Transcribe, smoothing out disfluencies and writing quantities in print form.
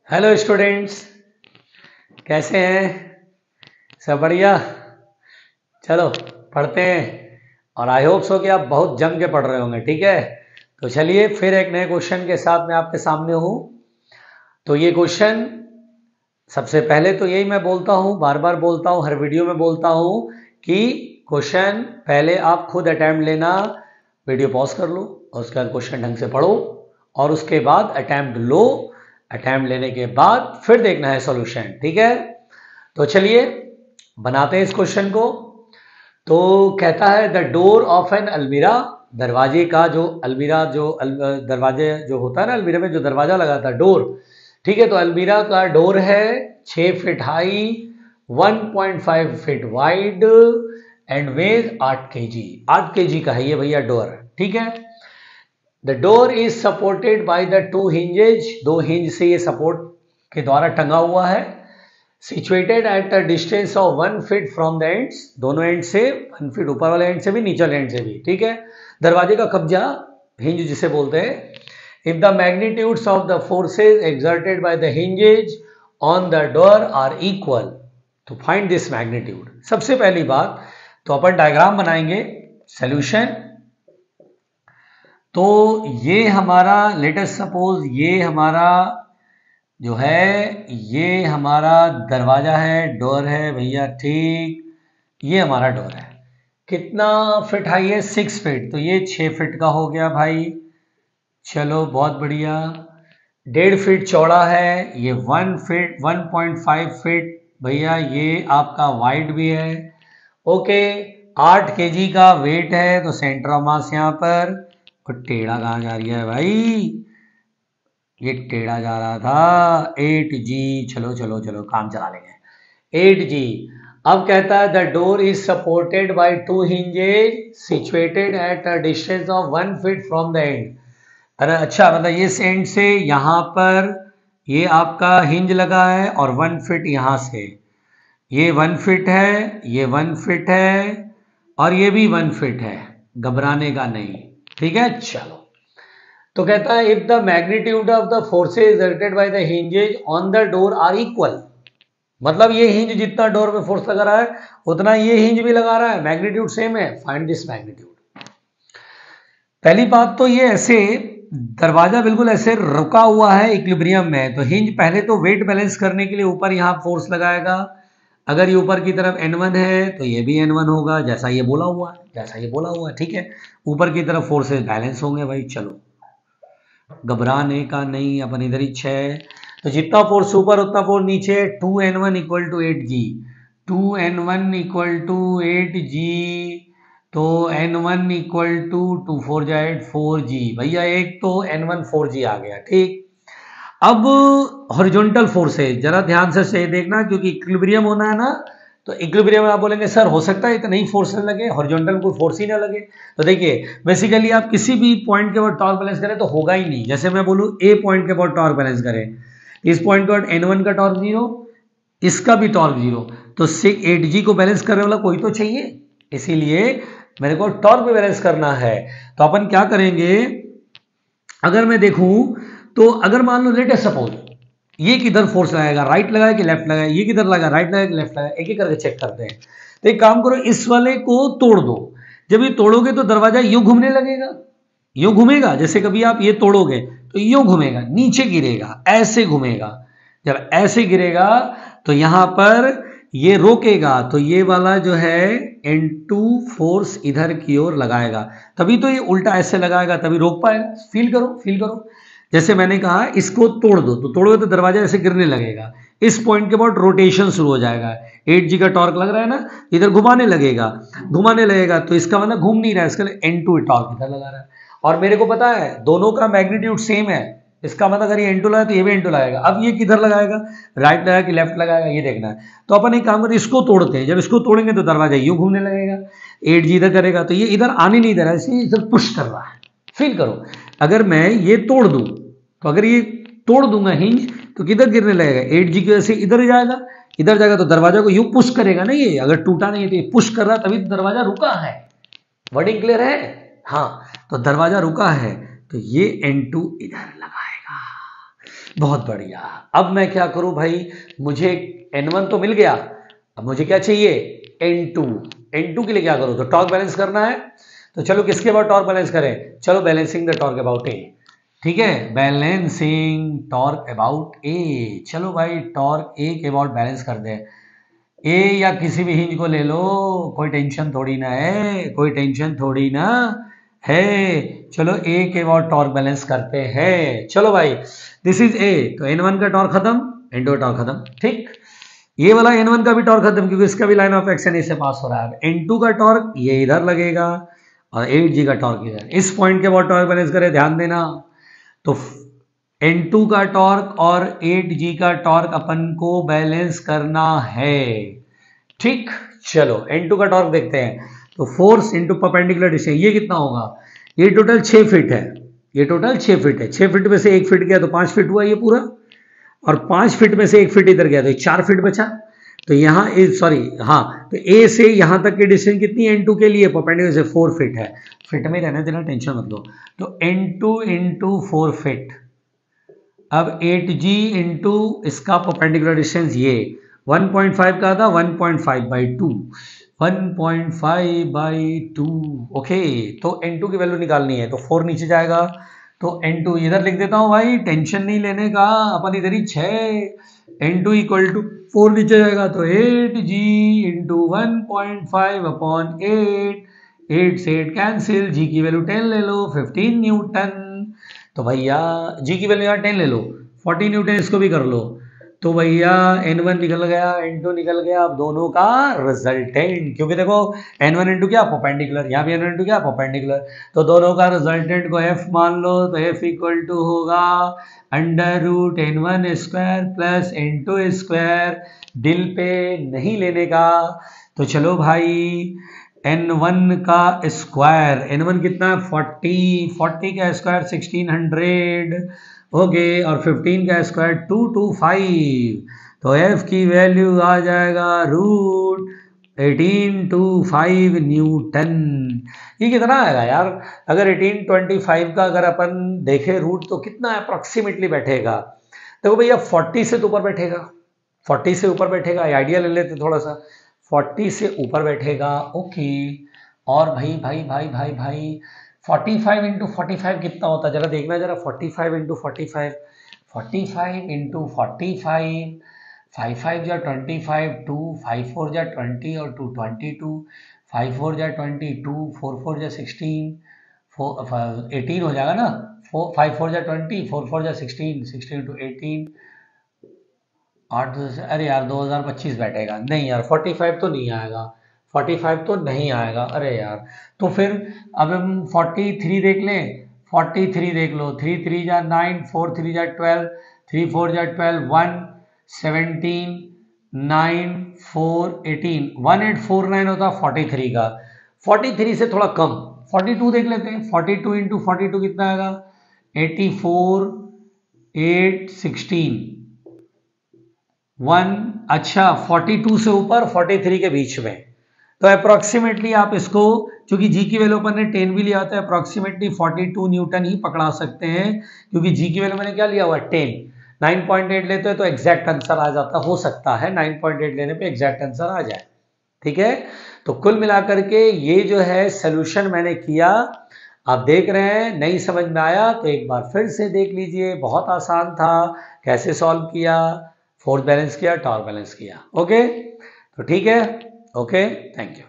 Hello students, कैसे हैं? सब बढ़िया। चलो पढ़ते हैं और आई होप सो कि आप बहुत जम के पढ़ रहे होंगे। ठीक है, तो चलिए फिर एक नए क्वेश्चन के साथ मैं आपके सामने हूँ। तो ये क्वेश्चन सबसे पहले तो यही मैं बोलता हूँ, बार बार बोलता हूँ, हर वीडियो में बोलता हूँ कि क्वेश्चन पहले आप खुद अटेम्प्ट लेना, वीडियो पॉज कर लो और उसके बाद क्वेश्चन ढंग से पढ़ो और उसके बाद अटेम्प्ट लो। अटेम्प्ट लेने के बाद फिर देखना है सॉल्यूशन। ठीक है, तो चलिए बनाते हैं इस क्वेश्चन को। तो कहता है द डोर ऑफ एन अलमीरा, दरवाजे का जो अलमीरा दरवाजे जो होता है ना, अलमीरा में जो दरवाजा लगा था डोर। ठीक है, तो अलमीरा का डोर है 6 feet high, 1.5 feet wide and weighs 8 kg। 8 kg का है ये भैया डोर। ठीक है, the door is supported by the 2 hinges, 2 hinge से ये सपोर्ट के द्वारा टंगा हुआ है। Situated at a distance of 1 feet from the ends, दोनों एंड से 1 फीट, ऊपर वाले एंड से भी नीचे वाले एंड से भी। ठीक है, दरवाजे का कब्जा हिंज जिसे बोलते हैं। If the magnitudes of the forces exerted by the hinges on the door are equal, तो फाइंड दिस मैग्नीट्यूड। सबसे पहली बात तो अपन डायग्राम बनाएंगे, सोल्यूशन। तो ये हमारा लेट अस सपोज ये हमारा जो है, ये हमारा दरवाजा है, डोर है भैया। ठीक, ये हमारा डोर है। कितना फिट हाई है? 6 फीट, तो ये 6 फीट का हो गया भाई। चलो बहुत बढ़िया। 1.5 फीट चौड़ा है, ये 1 फीट 1.5 फीट भैया, ये आपका वाइड भी है। ओके, 8 kg का वेट है, तो सेंटर ऑफ मास यहाँ पर। और टेढ़ा कहाँ जा रही है भाई? ये टेढ़ा जा रहा था 8G। चलो चलो चलो काम चला लेंगे 8G। अब कहता है the door is supported by 2 hinges situated at a distance of 1 feet from the end. अरे अच्छा, मतलब ये एंड से यहाँ पर ये आपका हिंज लगा है और 1 फीट यहाँ से, ये 1 फीट है, ये 1 फीट है और ये भी 1 फीट है। घबराने का नहीं। ठीक है, चलो। तो कहता है if the magnitude of the forces exerted by the hinges on the door are equal, मतलब ये हिंज जितना डोर में फोर्स लगा रहा है उतना ये हिंज भी लगा रहा है, मैग्नीट्यूड सेम है, फाइंड दिस मैग्नीट्यूड। पहली बात तो ये ऐसे दरवाजा बिल्कुल ऐसे रुका हुआ है इक्विलिब्रियम में, तो हिंज पहले तो वेट बैलेंस करने के लिए ऊपर यहाँ फोर्स लगाएगा। अगर ये ऊपर की तरफ N1 है तो ये भी N1 होगा, जैसा ये बोला हुआ है, जैसा ये बोला हुआ है। ठीक है, ऊपर की तरफ फोर्सेस बैलेंस होंगे भाई। चलो घबराने का नहीं, अपन इधर ही 6, तो जितना फोर्स ऊपर उतना फोर्स नीचे। 2N1 equal to 8G, 2N1 equal to 8G, तो N1 इक्वल टू 2 4 जाए 4G भैया। एक तो N1 4G आ गया। ठीक, अब हॉरिजॉन्टल फोर्स है, जरा ध्यान से सही देखना क्योंकि इक्विलिब्रियम होना है ना। तो इक्विलिब्रियम में आप बोलेंगे सर हो सकता है इतना ही फोर्स न लगे, हॉरिजॉन्टल कोई फोर्स ही ना लगे। तो देखिए बेसिकली आप किसी भी पॉइंट के ऊपर टॉर्क बैलेंस करें तो होगा ही नहीं। जैसे मैं बोलूँ ए पॉइंट के ऊपर टॉर्क बैलेंस करें, इस पॉइंट के ऊपर N1 का टॉर्क 0, इसका भी टॉर्क 0, तो 8G को बैलेंस करने वाला कोई तो चाहिए, इसीलिए मेरे को टॉर्क भी बैलेंस करना है। तो अपन क्या करेंगे, अगर मैं देखूं तो अगर मान लो लेट सपोज ये किधर फोर्स लगाएगा, राइट लगाए कि लेफ्ट लगाए, ये किधर लगा, राइट लगाए कि लेफ्ट लगाए, एक एक करके चेक करते हैं। तो एक काम करो, इस वाले को तोड़ दो। जब ये तोड़ोगे तो दरवाजा यूं घूमने लगेगा, यूं घूमेगा। जैसे कभी आप ये तोड़ोगे तो यूं घूमेगा, नीचे गिरेगा, ऐसे घूमेगा। जब ऐसे गिरेगा तो यहां पर ये रोकेगा, तो ये वाला जो है N2 फोर्स इधर की ओर लगाएगा, तभी तो ये उल्टा ऐसे लगाएगा, तभी रोक पाएगा। फील करो, फील करो। जैसे मैंने कहा इसको तोड़ दो, तो तोड़ोगे तो दरवाजा ऐसे गिरने लगेगा। इस पॉइंट के बाद रोटेशन शुरू हो जाएगा, 8G का टॉर्क लग रहा है ना, इधर घुमाने लगेगा, घुमाने लगेगा। तो इसका मतलब घूम नहीं रहा है, इसका N2 टॉर्क इधर लगा रहा है। और मेरे को पता है दोनों का मैग्नीट्यूड सेम है, इसका मतलब अगर ये N2 लगाए तो ये भी N2 लगाएगा। अब ये किधर लगाएगा, राइट लगाएगा कि लेफ्ट लगाएगा, ये देखना है। तो अपन एक काम करें, इसको तोड़ते हैं। जब इसको तोड़ेंगे तो दरवाजा यूं घूमने लगेगा, 8G इधर करेगा, तो ये इधर आने नहीं दे रहा है, इसे इधर पुश कर रहा है। फील करो, अगर मैं ये तोड़ दूं, तो अगर ये तोड़ दूंगा हिंज तो किधर गिरने लगेगा, 8G की वजह से इधर जाएगा, इधर जाएगा तो दरवाजा को यूं पुश करेगा ना। ये अगर टूटा नहीं है तो ये पुश कर रहा, तभी तो दरवाजा रुका है। वर्डिंग क्लियर है? हाँ, तो दरवाजा रुका है तो ये N2 इधर लगाएगा। बहुत बढ़िया। अब मैं क्या करूं भाई, मुझे N1 तो मिल गया, अब मुझे क्या चाहिए, N2। N2 के लिए क्या करूं, तो टॉर्क बैलेंस करना है। तो चलो किसके अबाउट टॉर्क बैलेंस करें, चलो बैलेंसिंग द टॉर्क अबाउट ए। ठीक है, बैलेंसिंग टॉर्क अबाउट ए। चलो भाई टॉर्क ए के अबाउट बैलेंस कर दे। ए या किसी भी हिंज को ले लो, कोई टेंशन थोड़ी ना है, कोई टेंशन थोड़ी ना है। चलो ए के अबाउट टॉर्क बैलेंस करते हैं। चलो भाई दिस इज ए, तो N1 का टॉर्क खत्म, N2 का टॉर्क खत्म। ठीक, ये वाला N1 का भी टॉर्क खत्म क्योंकि इसका भी लाइन ऑफ एक्शन इससे पास हो रहा है। N2 का टॉर्क ये इधर लगेगा और 8G का टॉर्क इधर। इस पॉइंट के अबाउट टॉर्क बैलेंस करें, ध्यान देना। तो N2 का टॉर्क और 8G का टॉर्क अपन को बैलेंस करना है। ठीक, चलो N2 का टॉर्क देखते हैं। तो फोर्स इंटू परपेंडिकुलर डिस्टेंस, ये कितना होगा, ये टोटल 6 फीट है, ये टोटल 6 फीट है। 6 फीट में से 1 फीट गया तो 5 फीट हुआ ये पूरा, और 5 फीट में से 1 फीट इधर गया तो 4 फीट बचा। तो यहाँ सॉरी हाँ, तो ए से यहाँ तक की डिस्टेंस कितनी है N2 के लिए, परपेंडिकुलर से 4 फीट है। फीट में रहने देना, टेंशन मत लो। तो N2 इंटू 4 फीट। अब 8G इंटू इसका परपेंडिकुलर डिस्टेंस ये 1.5 का था, 1.5/2, 1.5/2। ओके, तो N2 की वैल्यू निकालनी है, तो 4 नीचे जाएगा, तो N2 इधर लिख देता हूँ भाई, टेंशन नहीं लेने का, अपन इधर ही 6। N2 इक्वल टू 4 नीचे जाएगा, तो 8G इंटू 1.5/8, 8 से 8 कैंसिल, G की वैल्यू 10 ले लो, 15 न्यूटन। तो भैया G की वैल्यू यहाँ 10 ले लो, 40 न्यूटन इसको भी कर लो। तो भैया N1 निकल गया, N2 निकल गया। अब दोनों का रिजल्टेंट, क्योंकि देखो N1 इंटू क्या, परपेंडिकुलर, यहाँ भी N1 इंटू क्या, परपेंडिकुलर, तो दोनों का रिजल्टेंट को F मान लो। तो F इक्वल टू होगा √N1 square plus N2 square, दिल पे नहीं लेने का। तो चलो भाई N1 का स्क्वायर, N1 कितना है 40, 40 का स्क्वायर 1600, ओके, और 15 का स्क्वायर 225। तो F की वैल्यू आ जाएगा √1825 न्यूटन। ये कितना आएगा यार, अगर 1825 का अगर अपन देखें रूट, तो कितना अप्रोक्सीमेटली बैठेगा। देखो भैया 40 से तो ऊपर बैठेगा, 40 से ऊपर बैठेगा, आइडिया ले लेते थोड़ा सा, 40 से ऊपर बैठेगा। ओके, और भाई भाई भाई भाई भाई 45 इंटू 45 कितना होता है, जरा देखना जरा, 45 इंटू 45, 45 इंटू 45, 5 5 जा 25, 2 5 4 जा 20 और 2 22, 5 4 जा 22, 4 4 जा 16, 18 हो जाएगा ना, 5 4 जा 20, 4 4 जा 16, 16 इंटू 18, 8, अरे यार 2025 बैठेगा नहीं यार, 45 तो नहीं आएगा, 45 तो नहीं आएगा, अरे यार। तो फिर अब हम 43 देख लें, 43 देख लो, 3 3 जा 9, 4 3 जा 12, 3 4 जा 12, 1 17, 9 4 18, 1849 होता 43 का। 43 से थोड़ा कम 42 देख लेते हैं, 42 इंटू 42 कितना आएगा, 84 8 16 1, अच्छा 42 से ऊपर 43 के बीच में। तो अप्रोक्सीमेटली आप इसको, क्योंकि जी की वैल्यू अपन ने 10 भी लिया होता है, अप्रोक्सीमेटली 42 न्यूटन ही पकड़ा सकते हैं, क्योंकि जी की वैल्यू मैंने क्या लिया हुआ है 10, 9.8 लेते हैं तो एग्जैक्ट आंसर आ जाता, हो सकता है 9.8 लेने पे एग्जैक्ट आंसर आ जाए। ठीक है, तो कुल मिलाकर के ये जो है सोल्यूशन मैंने किया, आप देख रहे हैं, नहीं समझ में आया तो एक बार फिर से देख लीजिए, बहुत आसान था, कैसे सॉल्व किया, फोर्स बैलेंस किया, टॉर्क बैलेंस किया। ओके, तो ठीक है, ओके, थैंक यू।